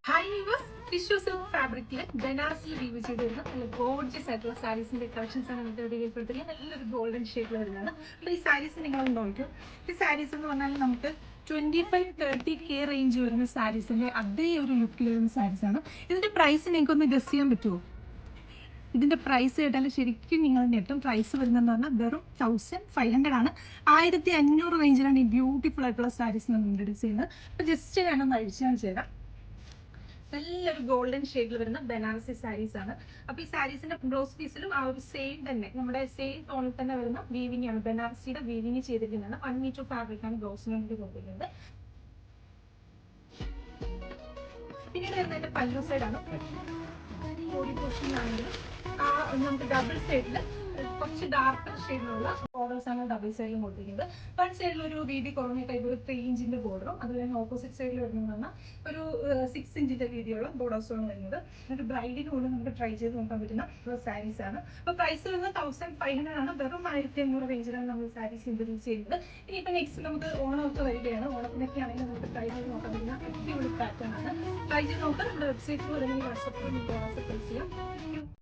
Hi viewers, tissue silk ഫാബ്രിക്കിൽ ബനാറസിൽ we've ചെയ്ത് വരുന്ന നല്ല ഗോർജിയസ് ആയിട്ടുള്ള സാരീസിന്റെ കളക്ഷൻസ് ആണ് നമ്മുടെ ഇവിടെ ഉൾപ്പെടുത്തിയത്. നല്ലൊരു ഗോൾഡൻ ഷേഡിൽ വരുന്നതാണ്. അപ്പോൾ ഈ സാരീസ് നിങ്ങൾ നോക്കും, ഈ സാരീസ് എന്ന് പറഞ്ഞാൽ നമുക്ക് 25-30K റേഞ്ച് വരുന്ന സാരീസിന്റെ അതേ ഒരു ലുക്കിൽ വരുന്ന സാരീസാണ്. ഇതിന്റെ പ്രൈസ് നിങ്ങൾക്കൊന്ന് ഗസ് ചെയ്യാൻ പറ്റുമോ? ഇതിന്റെ പ്രൈസ് കേട്ടാൽ ശരിക്കും നിങ്ങൾ ഞെട്ടും. പ്രൈസ് വരുന്നതെന്ന് പറഞ്ഞാൽ വെറും 1500 ആണ്. 1500 റേഞ്ചിലാണ് ഈ ബ്യൂട്ടിഫുൾ ആയിട്ടുള്ള സാരീസ് നമ്മൾ ഇൻട്രൊഡ്യൂസ് ചെയ്യുന്നത്. അപ്പോൾ ജസ്റ്റ് ഞാനൊന്ന് അഴിച്ചാൽ ചെയ്യാം. നല്ലൊരു ഗോൾഡൻ ഷെയ്ഡിൽ വരുന്ന ബനാറസി സാരീസ് ആണ്. അപ്പൊ ഈ സാരീസിന്റെ ബ്ലൗസ് പീസിലും ആ ഒരു സെയിം തന്നെ നമ്മുടെ സെയിം ടോണിൽ തന്നെ വരുന്ന വീവിംഗ് ആണ്, ബനാറസിയുടെ വീവിംഗ് ചെയ്തിരിക്കുന്നതാണ്. 1 മീറ്റർ ഫാബ്രിക് ആണ് ബ്ലൗസിന് വേണ്ടി കൊടുത്തിരിക്കുന്നത്. പിന്നീട് വരുന്നതിന്റെ പല്ലു സൈഡാണ്. ബോഡി പോർഷൻ ആണെങ്കിൽ നമുക്ക് ഡബിൾ സൈഡിൽ കുറച്ച് ഡാർക്ക് ഷെയ്ഡിലുള്ള ബോർഡേഴ്സ് ആണ് ഡബിൾ സൈഡിലും കൊടുത്തിരിക്കുന്നത്. വൺ സൈഡിൽ ഒരു വീതി കുറഞ്ഞ ടൈപ്പ് ഒരു 3 ഇഞ്ചിന്റെ ബോർഡറും, അതുപോലെ തന്നെ ഓപ്പോസിറ്റ് സൈഡിൽ വരുന്നത് പറഞ്ഞാൽ ഒരു 6 ഇഞ്ചിന്റെ വീതിയുള്ള ബോർഡേഴ്സുമാണ് വരുന്നത്. ഒരു ബ്രൈഡിന് കൂടെ നമുക്ക് ട്രൈ ചെയ്ത് നോക്കാൻ പറ്റുന്ന സാരീസ് ആണ്. അപ്പോൾ പ്രൈസ് വരുന്നത് 1500 ആണ്. വെറും 1500 റേഞ്ചിലാണ് നമ്മൾ സാരീസ് ഇൻട്രൊഡ്യൂസ് ചെയ്യുന്നത്. ഇനിയിപ്പോൾ നെക്സ്റ്റ് നമുക്ക് ഓണമൊക്കെ വരികയാണ്. ഓണത്തിനൊക്കെ ആണെങ്കിൽ നമുക്ക് ട്രൈ ചെയ്ത് നോക്കാൻ പറ്റുന്ന അടിപൊളി പാറ്റേൺ ആണ്. ട്രൈ ചെയ്ത് നോക്കാം. നമ്മുടെ വെബ്സൈറ്റിൽ അല്ലെങ്കിൽ വാട്സപ്പിൽ നിങ്ങൾക്ക് ഓർഡർ പ്ലേസ് ചെയ്യാം.